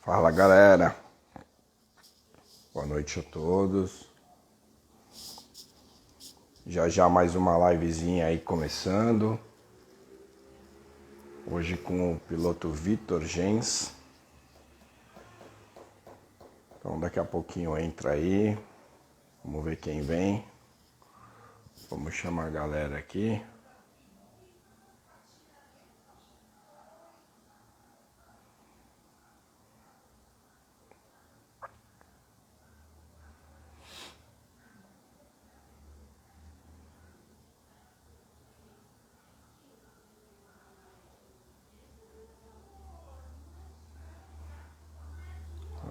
Fala galera, boa noite a todos. Já já mais uma livezinha aí começando. Hoje com o piloto Vitor Gens. Então daqui a pouquinho entra aí. Vamos ver quem vem. Vamos chamar a galera aqui.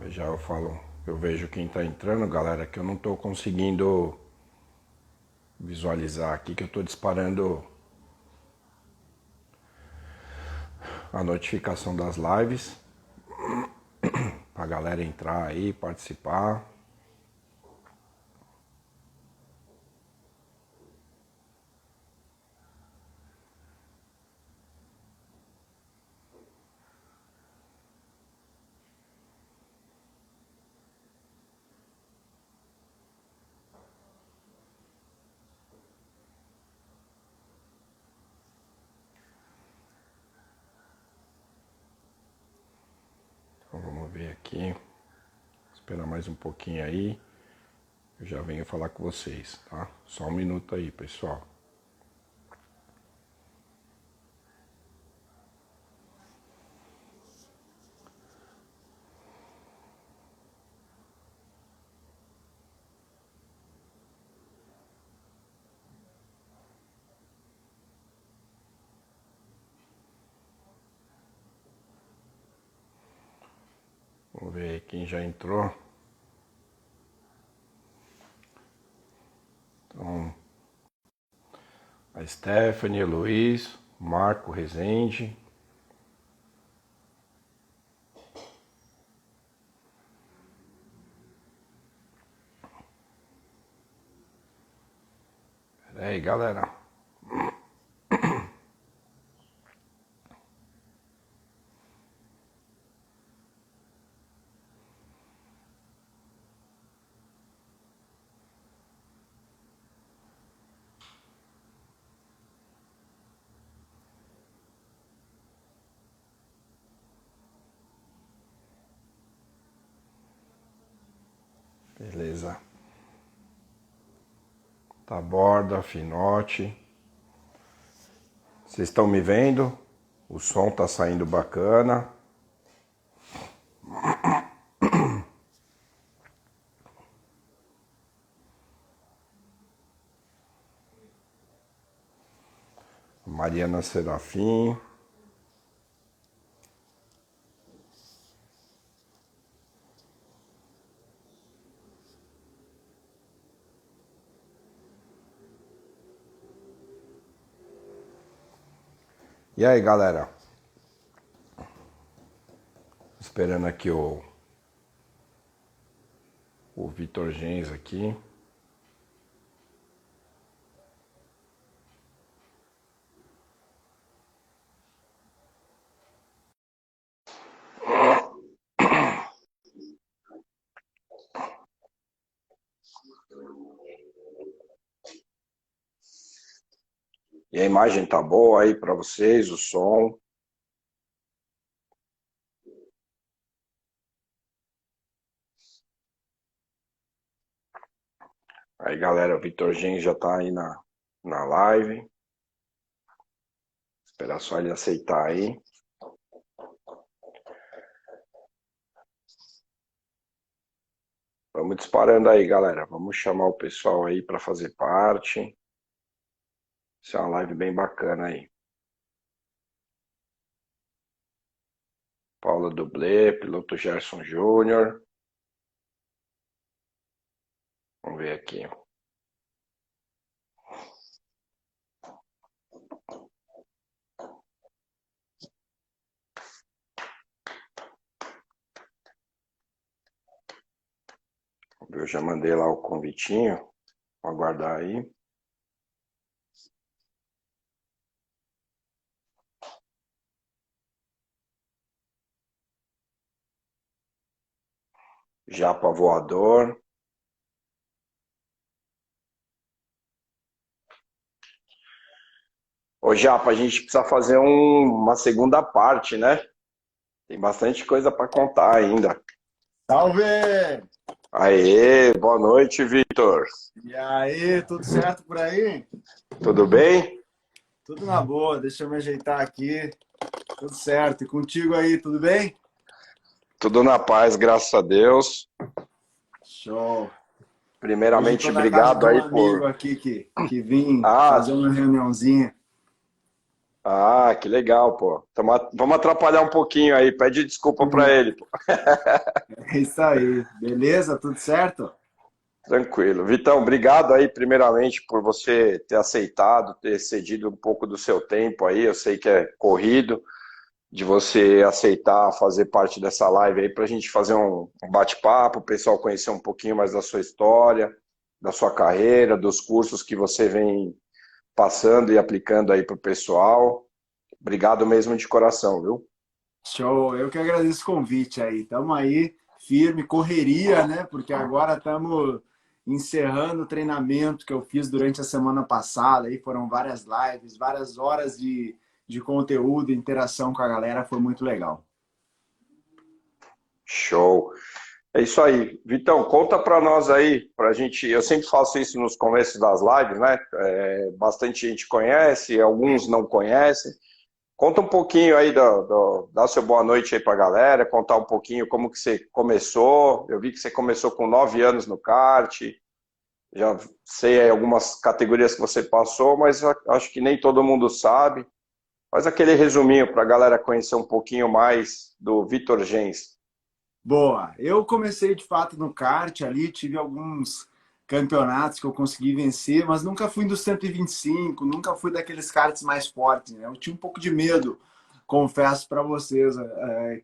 Já eu falo, eu vejo quem tá entrando, galera, que eu não tô conseguindo visualizar aqui, que eu tô disparando a notificação das lives pra galera entrar aí, participar. Então vamos ver aqui. Esperar mais um pouquinho aí. Eu já venho falar com vocês, tá? Só um minuto aí, pessoal. Vamos ver aí quem já entrou. Então, a Stephanie, o Luiz, Marco Rezende. Pera aí, galera. Beleza. Taborda, Finote. Vocês estão me vendo? O som tá saindo bacana. Mariana Serafim. E aí, galera? Esperando aqui o Vitor Gens aqui. E a imagem tá boa aí para vocês, o som. Aí, galera, o Vitor Gens já tá aí na live. Esperar só ele aceitar aí. Vamos disparando aí, galera. Vamos chamar o pessoal aí para fazer parte. Isso é uma live bem bacana aí. Paula Dublê, piloto Gerson Júnior. Vamos ver aqui. Eu já mandei lá o convitinho. Vou aguardar aí. Japa voador. Ô, Japa, a gente precisa fazer uma segunda parte, né? Tem bastante coisa para contar ainda. Salve! Aê, boa noite, Vitor. E aí, tudo certo por aí? Tudo bem? Tudo na boa, deixa eu me ajeitar aqui. Tudo certo. E contigo aí, tudo bem? Tudo na paz, graças a Deus. Show. Hoje Primeiramente, estou na casa obrigado de um aí amigo por. aqui que vim fazer Ah, uma reuniãozinha. que legal, pô. Vamos atrapalhar um pouquinho aí. Pede desculpa para ele, pô. É isso aí. Beleza? Tudo certo? Tranquilo. Vitão, obrigado aí, primeiramente, por você ter aceitado, ter cedido um pouco do seu tempo aí. Eu sei que é corrido, de você aceitar fazer parte dessa live aí para a gente fazer um bate-papo, o pessoal conhecer um pouquinho mais da sua história, da sua carreira, dos cursos que você vem passando e aplicando aí para o pessoal. Obrigado mesmo de coração, viu? Show. Eu que agradeço o convite aí. Estamos aí, firme, correria, né? Porque agora estamos encerrando o treinamento que eu fiz durante a semana passada. Aí foram várias lives, várias horas de conteúdo, interação com a galera. Foi muito legal. Show. É isso aí. Vitão, conta para nós aí, pra gente. Eu sempre faço isso nos começos das lives, né? Bastante gente conhece, alguns não conhecem. Conta um pouquinho aí, dá seu boa noite aí pra galera, contar um pouquinho como que você começou. Eu vi que você começou com 9 anos no kart, já sei aí algumas categorias que você passou, mas acho que nem todo mundo sabe. Faz aquele resuminho para a galera conhecer um pouquinho mais do Vitor Gens. Boa. Eu comecei de fato no kart ali, tive alguns campeonatos que eu consegui vencer, mas nunca fui dos 125, nunca fui daqueles karts mais fortes, né? Eu tinha um pouco de medo, confesso para vocês,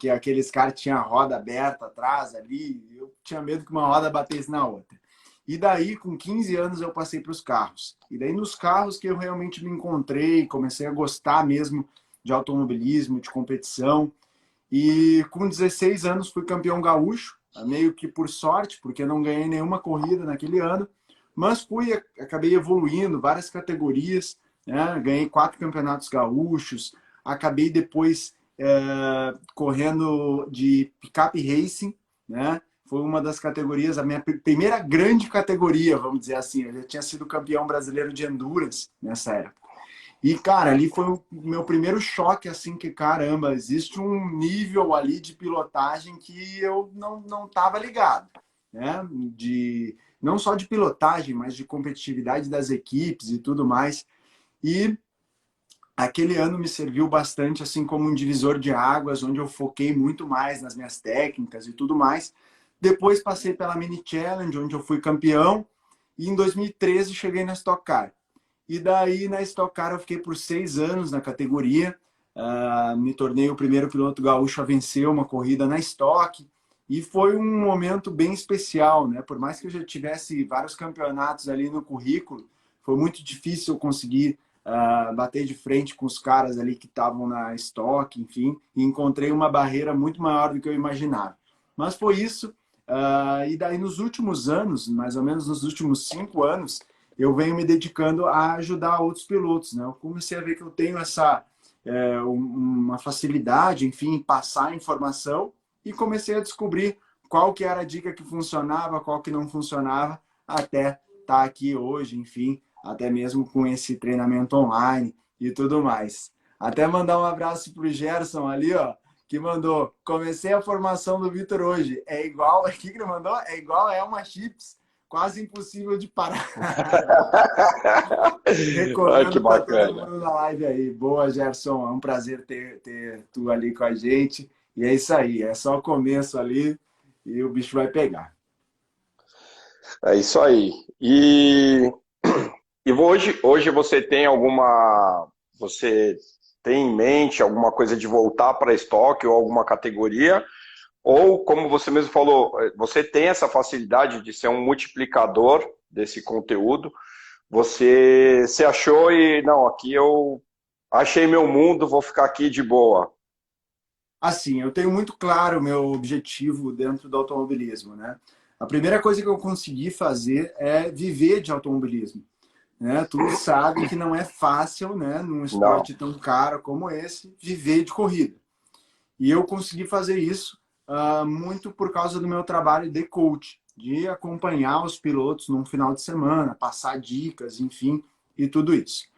que aqueles karts tinham a roda aberta atrás ali, eu tinha medo que uma roda batesse na outra. E daí, com 15 anos, eu passei para os carros. E daí, nos carros que eu realmente me encontrei, comecei a gostar mesmo de automobilismo, de competição. E com 16 anos fui campeão gaúcho, meio que por sorte, porque não ganhei nenhuma corrida naquele ano, mas acabei evoluindo várias categorias, né? Ganhei 4 campeonatos gaúchos, acabei depois correndo de picape racing, né? Foi uma das categorias, a minha primeira grande categoria, vamos dizer assim. Eu já tinha sido campeão brasileiro de endurance nessa época. E, cara, ali foi o meu primeiro choque, assim, que, caramba, existe um nível ali de pilotagem que eu não tava ligado, né? Não só de pilotagem, mas de competitividade das equipes e tudo mais. E aquele ano me serviu bastante, assim, como um divisor de águas, onde eu foquei muito mais nas minhas técnicas e tudo mais. Depois passei pela Mini Challenge, onde eu fui campeão, e em 2013 cheguei na Stock Car. E daí na Stock Car eu fiquei por 6 anos na categoria. Me tornei o primeiro piloto gaúcho a vencer uma corrida na Stock. E foi um momento bem especial, né? Por mais que eu já tivesse vários campeonatos ali no currículo, foi muito difícil eu conseguir bater de frente com os caras ali que estavam na Stock, enfim. E encontrei uma barreira muito maior do que eu imaginava. Mas foi isso. E daí nos últimos anos, mais ou menos nos últimos 5 anos, eu venho me dedicando a ajudar outros pilotos, né? Eu comecei a ver que eu tenho uma facilidade, enfim, em passar informação e comecei a descobrir qual que era a dica que funcionava, qual que não funcionava, até estar aqui hoje, enfim, até mesmo com esse treinamento online e tudo mais. Até mandar um abraço pro Gerson ali, ó, que mandou. Comecei a formação do Vitor hoje. É igual, o que ele mandou? É igual a Elma Chips, quase impossível de parar. Que Recomendo para todo bacana. mundo na live aí. Boa, Gerson. É um prazer ter tu ali com a gente. E é isso aí. É só o começo ali e o bicho vai pegar. É isso aí. E hoje você tem alguma. Você tem em mente alguma coisa de voltar para estoque ou alguma categoria? Ou, como você mesmo falou, você tem essa facilidade de ser um multiplicador desse conteúdo. Você se achou e, não, aqui eu achei meu mundo, vou ficar aqui de boa. Assim, eu tenho muito claro o meu objetivo dentro do automobilismo, né? A primeira coisa que eu consegui fazer é viver de automobilismo, né? Tu sabe que não é fácil, né, num Não. esporte tão caro como esse, viver de corrida. E eu consegui fazer isso muito por causa do meu trabalho de coach, de acompanhar os pilotos num final de semana, passar dicas, enfim, e tudo isso.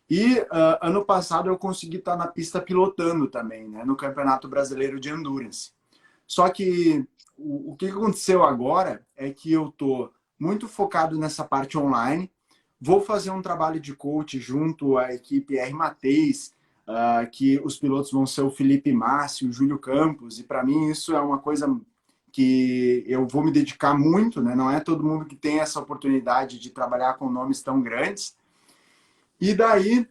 E ano passado eu consegui estar na pista pilotando também, né, no Campeonato Brasileiro de Endurance. Só que o que aconteceu agora é que eu estou muito focado nessa parte online. Vou fazer um trabalho de coach junto à equipe R. Mateis, que os pilotos vão ser o Felipe Márcio, o Júlio Campos, e para mim isso é uma coisa que eu vou me dedicar muito, né? Não é todo mundo que tem essa oportunidade de trabalhar com nomes tão grandes. E daí,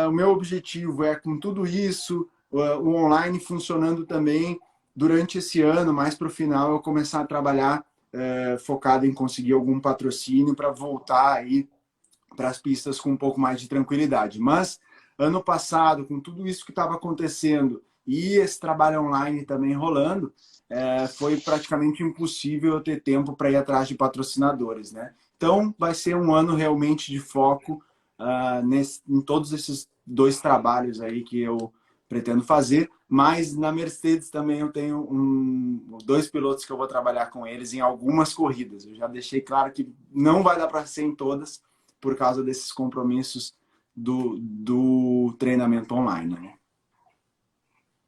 o meu objetivo é, com tudo isso, o online funcionando também durante esse ano, mais para o final, eu começar a trabalhar focado em conseguir algum patrocínio para voltar aí para as pistas com um pouco mais de tranquilidade. Mas, ano passado, com tudo isso que estava acontecendo e esse trabalho online também rolando, foi praticamente impossível eu ter tempo para ir atrás de patrocinadores, né? Então, vai ser um ano realmente de foco em todos esses dois trabalhos aí que eu pretendo fazer, mas na Mercedes também eu tenho dois pilotos que eu vou trabalhar com eles em algumas corridas. Eu já deixei claro que não vai dar para ser em todas por causa desses compromissos do treinamento online, né?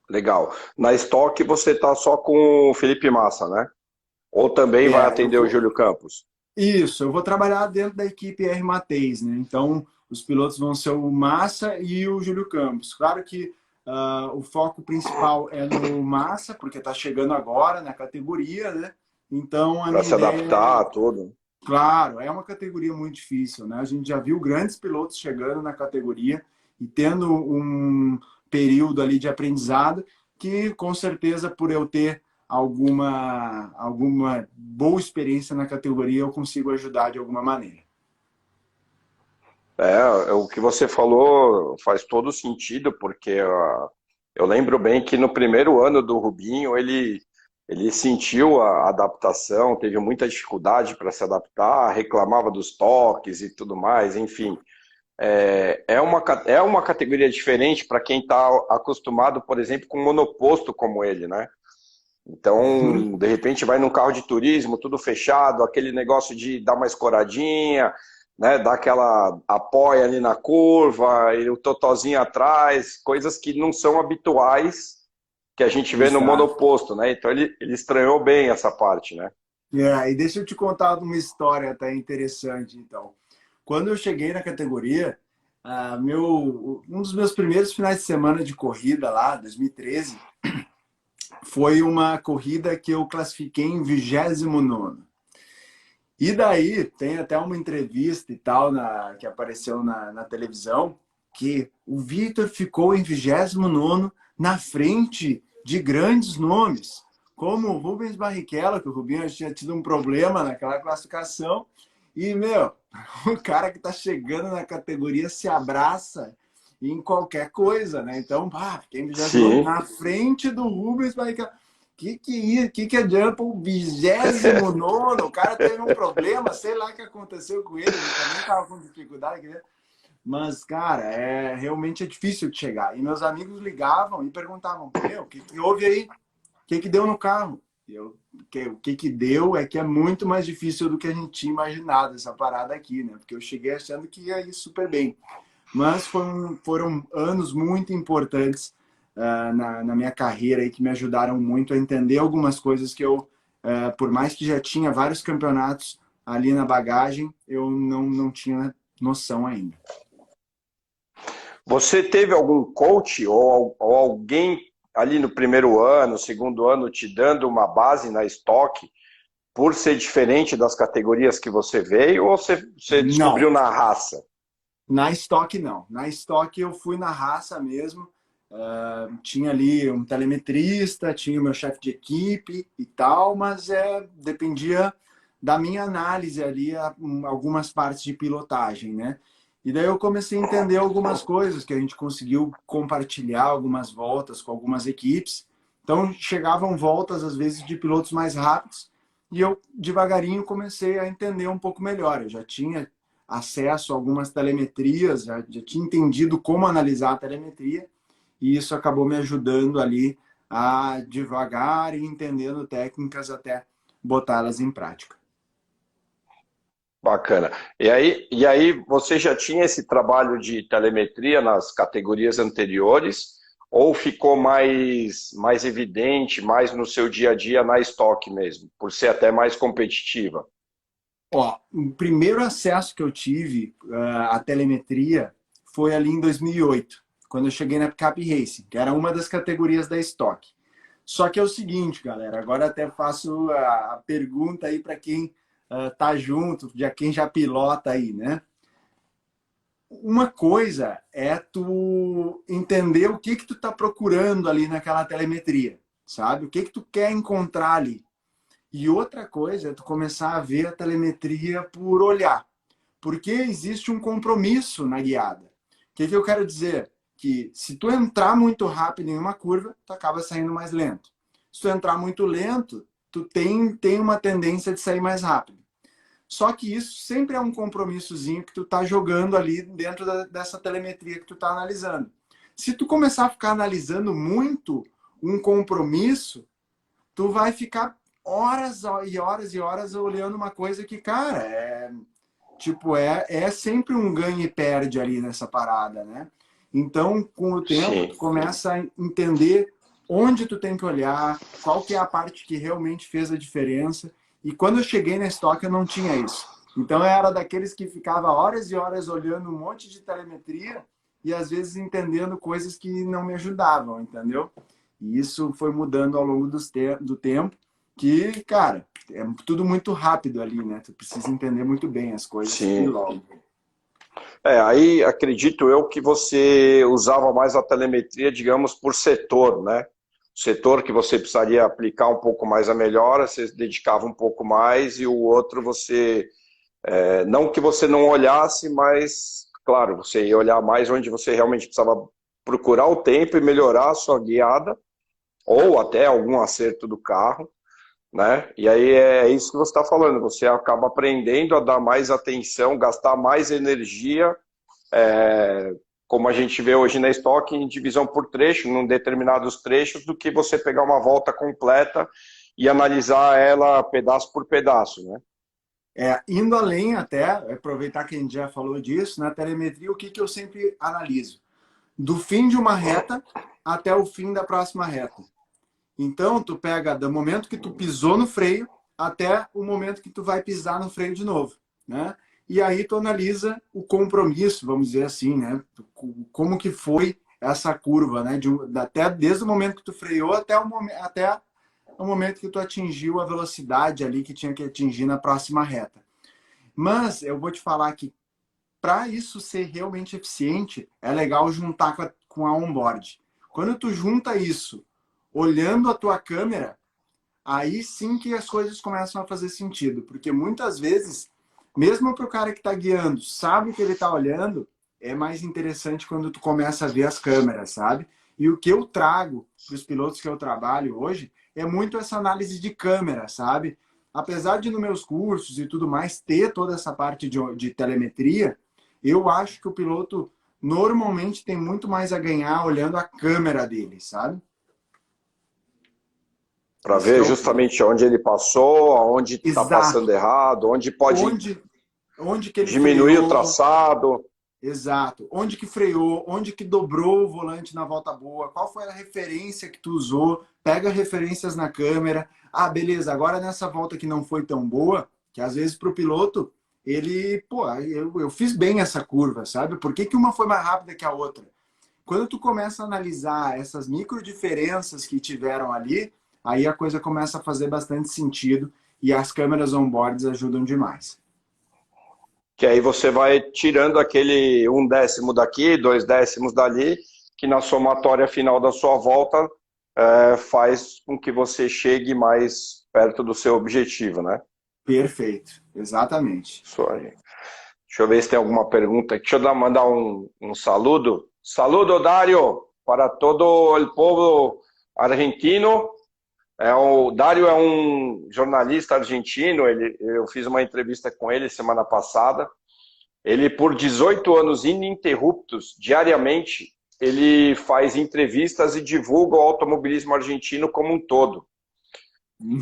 Legal. Na Stock você está só com o Felipe Massa, né? Ou também vai Eu atender o vou. Júlio Campos? Isso, eu vou trabalhar dentro da equipe R. Mateis, né? Então, os pilotos vão ser o Massa e o Júlio Campos. Claro que o foco principal é no Massa, porque está chegando agora na categoria, né? Então, a Para minha se ideia adaptar é, a tudo. claro, é uma categoria muito difícil, né? A gente já viu grandes pilotos chegando na categoria e tendo um período ali de aprendizado que, com certeza, por eu ter alguma boa experiência na categoria, eu consigo ajudar de alguma maneira. O que você falou faz todo sentido, porque eu lembro bem que no primeiro ano do Rubinho ele sentiu a adaptação, teve muita dificuldade para se adaptar, reclamava dos toques e tudo mais, enfim. É uma categoria diferente para quem está acostumado, por exemplo, com um monoposto como ele, né? Uhum. Então, de repente, vai num carro de turismo, tudo fechado, aquele negócio de dar uma escoradinha, né? Dar aquela apoia ali na curva, e o totozinho atrás, coisas que não são habituais que a gente vê no Exato. monoposto, né? Então, ele estranhou bem essa parte, né? E deixa eu te contar uma história até interessante, então. Quando eu cheguei na categoria, um dos meus primeiros finais de semana de corrida lá, 2013, foi uma corrida que eu classifiquei em 29º. E daí tem até uma entrevista e tal que apareceu na televisão que o Vitor ficou em 29º na frente de grandes nomes, como o Rubens Barrichello, que o Rubinho tinha tido um problema naquela classificação. E, meu, o cara que está chegando na categoria se abraça em qualquer coisa, né? Então, fiquei em 29º Sim, na frente do Rubens Barrichello. Que adianta o 29º? O cara teve um problema, sei lá o que aconteceu com ele também estava com dificuldade, né? Mas, cara, realmente é difícil de chegar. E meus amigos ligavam e perguntavam, meu, o que houve aí? O que deu no carro? E o que deu é que é muito mais difícil do que a gente tinha imaginado essa parada aqui, né? Porque eu cheguei achando que ia ir super bem. Mas foram anos muito importantes na minha carreira e que me ajudaram muito a entender algumas coisas que eu, por mais que já tinha vários campeonatos ali na bagagem, eu não tinha noção ainda. você teve algum coach ou alguém ali no primeiro ano, segundo ano, te dando uma base na estoque por ser diferente das categorias que você veio, ou você Não, descobriu na raça? na estoque não. Na estoque eu fui na raça mesmo. Tinha ali um telemetrista, tinha o meu chefe de equipe e tal, mas dependia da minha análise ali, algumas partes de pilotagem, né? E daí eu comecei a entender algumas coisas que a gente conseguiu compartilhar algumas voltas com algumas equipes Então, chegavam voltas, às vezes, de pilotos mais rápidos, e eu, devagarinho, comecei a entender um pouco melhor. Eu já tinha acesso a algumas telemetrias, já tinha entendido como analisar a telemetria, e isso acabou me ajudando ali a devagar e entendendo técnicas até botá-las em prática. Bacana. E aí você já tinha esse trabalho de telemetria nas categorias anteriores ou ficou mais evidente, mais no seu dia a dia na estoque mesmo, por ser até mais competitiva? Ó, o primeiro acesso que eu tive à telemetria foi ali em 2008, quando eu cheguei na Picape Racing, que era uma das categorias da estoque. Só que é o seguinte, galera, agora até faço a pergunta aí para quem tá junto, de quem já pilota aí, né? Uma coisa é tu entender o que tu tá procurando ali naquela telemetria, sabe? O que tu quer encontrar ali. E outra coisa é tu começar a ver a telemetria por olhar, porque existe um compromisso na guiada. O que eu quero dizer? Que se tu entrar muito rápido em uma curva, tu acaba saindo mais lento. Se tu entrar muito lento, tu tem uma tendência de sair mais rápido. Só que isso sempre é um compromissozinho que tu tá jogando ali dentro dessa telemetria que tu tá analisando. Se tu começar a ficar analisando muito um compromisso, tu vai ficar horas e horas e horas olhando uma coisa que, cara, é sempre um ganha e perde ali nessa parada, né? Então, com o tempo, Sim. tu começa a entender onde tu tem que olhar, qual que é a parte que realmente fez a diferença. E quando eu cheguei na estoque, eu não tinha isso. Então, eu era daqueles que ficava horas e horas olhando um monte de telemetria e, às vezes, entendendo coisas que não me ajudavam, entendeu? E isso foi mudando ao longo do tempo, que, cara, é tudo muito rápido ali, né? Tu precisa entender muito bem as coisas e Sim. logo. Aí acredito eu que você usava mais a telemetria, digamos, por setor, né? O setor que você precisaria aplicar um pouco mais a melhora, você dedicava um pouco mais, e o outro você, não que você não olhasse, mas, claro, você ia olhar mais onde você realmente precisava procurar o tempo e melhorar a sua guiada, ou até algum acerto do carro, né? E aí é isso que você está falando, você acaba aprendendo a dar mais atenção, gastar mais energia, como a gente vê hoje na estoque, em divisão por trecho, em determinados trechos, do que você pegar uma volta completa e analisar ela pedaço por pedaço, né? Indo além até, aproveitar que a gente já falou disso, na telemetria, o que eu sempre analiso? Do fim de uma reta até o fim da próxima reta. Então, tu pega do momento que tu pisou no freio até o momento que tu vai pisar no freio de novo, né? E aí tu analisa o compromisso, vamos dizer assim, né? Como que foi essa curva, né? Até desde o momento que tu freou até o momento que tu atingiu a velocidade ali que tinha que atingir na próxima reta. Mas eu vou te falar que para isso ser realmente eficiente, é legal juntar com a onboard. Quando tu junta isso olhando a tua câmera, aí sim que as coisas começam a fazer sentido. Porque muitas vezes, mesmo para o cara que está guiando, sabe o que ele está olhando, é mais interessante quando tu começa a ver as câmeras, sabe? E o que eu trago para os pilotos que eu trabalho hoje é muito essa análise de câmera, sabe? Apesar de nos meus cursos e tudo mais ter toda essa parte de telemetria, eu acho que o piloto normalmente tem muito mais a ganhar olhando a câmera dele, sabe? Para Esse que é ver o justamente onde ele passou, onde está passando exato. errado, onde pode Onde, onde que ele diminuir o freou, traçado. exato. Onde que freou, onde que dobrou o volante na volta boa, qual foi a referência que tu usou, pega referências na câmera. Ah, beleza, agora nessa volta que não foi tão boa, que às vezes para o piloto, ele, pô, eu fiz bem essa curva, sabe? Por que que uma foi mais rápida que a outra? Quando tu começa a analisar essas micro diferenças que tiveram ali, aí a coisa começa a fazer bastante sentido e as câmeras on-boards ajudam demais. Que aí você vai tirando aquele 1 décimo daqui, 2 décimos dali, que na somatória final da sua volta faz com que você chegue mais perto do seu objetivo, né? Perfeito, exatamente. Isso aí. Deixa eu ver se tem alguma pergunta aqui. Deixa eu mandar um saludo. Saludo, Dario, para todo o povo argentino. O Dário é um jornalista argentino, eu fiz uma entrevista com ele semana passada. Ele, por 18 anos ininterruptos, diariamente, ele faz entrevistas e divulga o automobilismo argentino como um todo.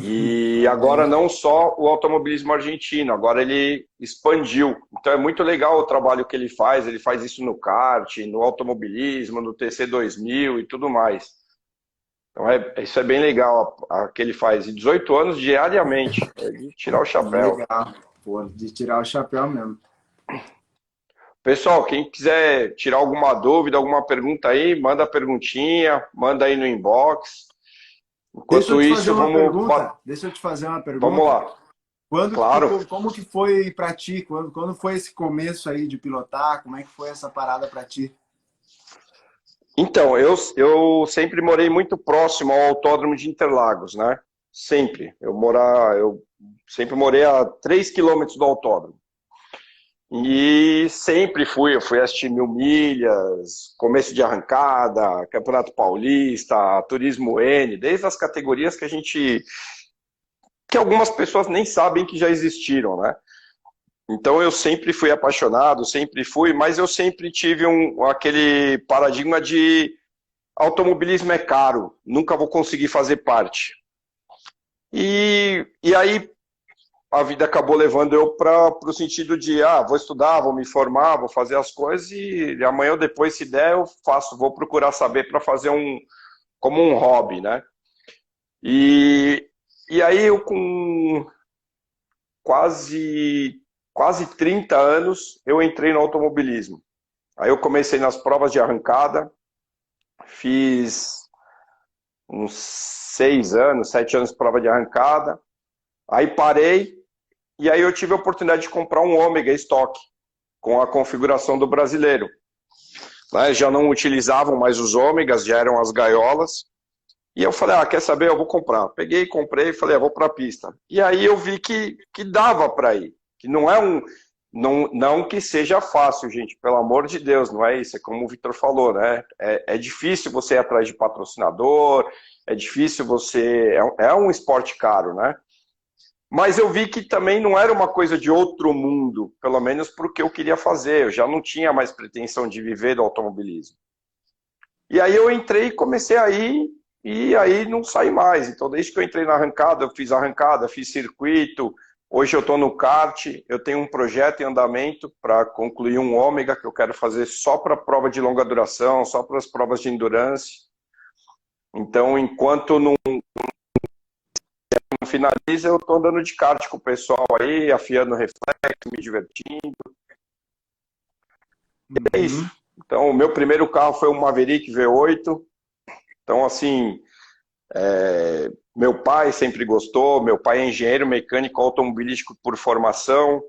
E agora não só o automobilismo argentino, agora ele expandiu. Então é muito legal o trabalho que ele faz isso no kart, no automobilismo, no TC2000 e tudo mais. Então isso é bem legal, que ele faz. E 18 anos diariamente, é de tirar o chapéu. Legal, pô, de tirar o chapéu mesmo. Pessoal, quem quiser tirar alguma dúvida, alguma pergunta aí, manda a perguntinha, manda aí no inbox. Enquanto isso, Deixa eu te fazer uma pergunta. Vamos lá. Claro. Como que foi para ti? Quando foi esse começo aí de pilotar? Como é que foi essa parada para ti? Então, eu sempre morei muito próximo ao Autódromo de Interlagos, né? Sempre. Eu sempre morei a 3 quilômetros do autódromo. E sempre eu fui assistir 1000 milhas, começo de arrancada, Campeonato Paulista, Turismo N, desde as categorias que algumas pessoas nem sabem que já existiram, né? Então eu sempre fui apaixonado, mas eu sempre tive aquele paradigma de automobilismo é caro, nunca vou conseguir fazer parte. E aí a vida acabou levando eu para o sentido de, vou estudar, vou me formar, vou fazer as coisas e amanhã ou depois, se der, eu faço, vou procurar saber para fazer como um hobby, né? E aí eu com quase 30 anos, eu entrei no automobilismo. Aí eu comecei nas provas de arrancada, fiz uns 7 anos de prova de arrancada, aí parei, e aí eu tive a oportunidade de comprar um Ômega Stock, com a configuração do brasileiro. Já não utilizavam mais os Ômegas, já eram as gaiolas. E eu falei, quer saber, eu vou comprar. Peguei, comprei e falei, vou para a pista. E aí eu vi que dava para ir. Que não é não que seja fácil, gente, pelo amor de Deus, não é isso. É como o Vitor falou, né? É difícil você ir atrás de patrocinador, é difícil você... É um esporte caro, né? Mas eu vi que também não era uma coisa de outro mundo, pelo menos porque eu queria fazer. Eu já não tinha mais pretensão de viver do automobilismo. E aí eu entrei e comecei a ir, e aí não saí mais. Então, desde que eu entrei na arrancada, eu fiz circuito. Hoje eu estou no kart, eu tenho um projeto em andamento para concluir um Ômega que eu quero fazer só para prova de longa duração, só para as provas de endurance. Então, enquanto não finaliza, eu estou andando de kart com o pessoal aí, afiando o reflexo, me divertindo. É isso. Então, o meu primeiro carro foi um Maverick V8. Então, assim, meu pai sempre gostou, meu pai é engenheiro mecânico automobilístico por formação.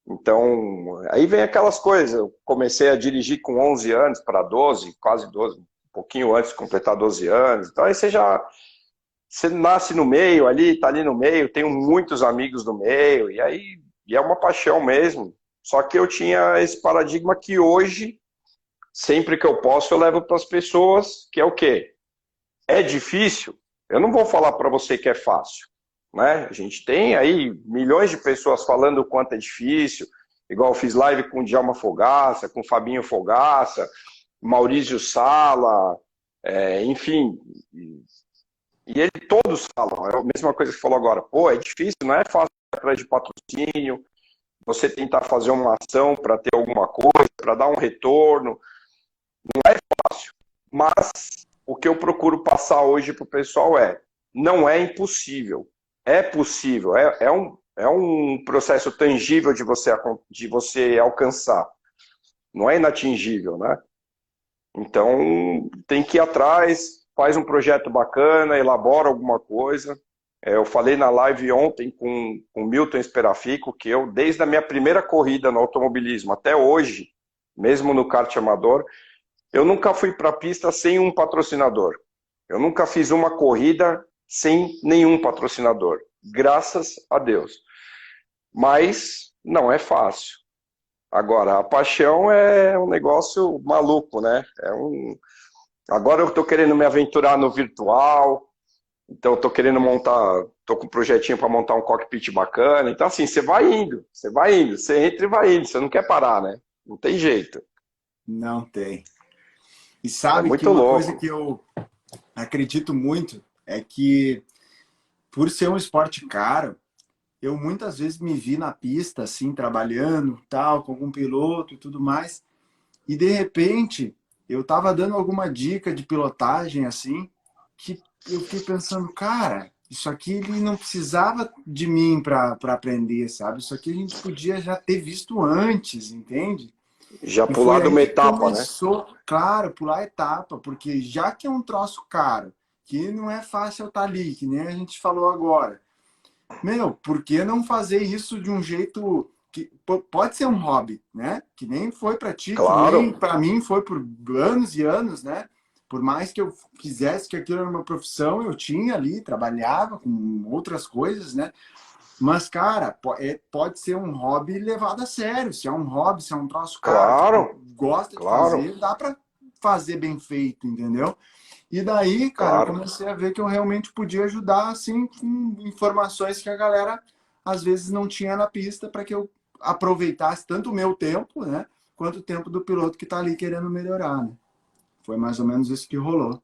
Então, aí vem aquelas coisas. Eu comecei a dirigir com 11 anos para 12, quase 12, um pouquinho antes de completar 12 anos. Então, aí você nasce no meio ali, tá ali no meio, tenho muitos amigos no meio, e aí é uma paixão mesmo. Só que eu tinha esse paradigma que hoje, sempre que eu posso, eu levo para as pessoas, que é o quê? É difícil? Eu não vou falar para você que é fácil, né? A gente tem aí milhões de pessoas falando o quanto é difícil, igual eu fiz live com o Djalma Fogaça, com o Fabinho Fogaça, Maurício Sala, enfim... E todos falam, é a mesma coisa que falou agora. Pô, é difícil, não é fácil ir atrás de patrocínio, você tentar fazer uma ação para ter alguma coisa, para dar um retorno. Não é fácil. Mas o que eu procuro passar hoje para o pessoal não é impossível. É possível, é um processo tangível de você alcançar. Não é inatingível, né? Então, tem que ir atrás, faz um projeto bacana, elabora alguma coisa. Eu falei na live ontem com o Milton Esperafico que eu, desde a minha primeira corrida no automobilismo até hoje, mesmo no kart amador, eu nunca fui para a pista sem um patrocinador. Eu nunca fiz uma corrida sem nenhum patrocinador. Graças a Deus. Mas não é fácil. Agora, a paixão é um negócio maluco, né? Agora eu estou querendo me aventurar no virtual, então estou querendo montar, estou com um projetinho para montar um cockpit bacana. Então, assim, você vai indo, você entra e vai indo, você não quer parar, né? Não tem jeito. Não tem. E É sabe que muito uma coisa louco. que eu acredito muito é que, por ser um esporte caro, eu muitas vezes me vi na pista, assim, trabalhando, tal, com algum piloto e tudo mais, e de repente eu tava dando alguma dica de pilotagem, assim, que eu fiquei pensando, cara, isso aqui ele não precisava de mim para aprender, sabe? Isso aqui a gente podia já ter visto antes, entende? Já E foi pular de aí uma que etapa, né? começou, claro, pular etapa, porque já que é um troço caro, que não é fácil eu estar ali, que nem a gente falou agora. Meu, por que não fazer isso de um jeito que pode ser um hobby, né? Que nem foi para ti, que nem Claro, para mim foi por anos e anos, né? Por mais que eu quisesse que aquilo era uma profissão, eu tinha ali, trabalhava com outras coisas, né? Mas, cara, pode ser um hobby levado a sério. Se é um hobby, se é um troço caro que tu claro, gosta de claro, fazer, dá para fazer bem feito, entendeu? E daí, cara, eu claro. comecei a ver que eu realmente podia ajudar, assim, com informações que a galera às vezes não tinha na pista para que eu aproveitasse tanto o meu tempo, né, quanto o tempo do piloto que está ali querendo melhorar, né? Foi mais ou menos isso que rolou.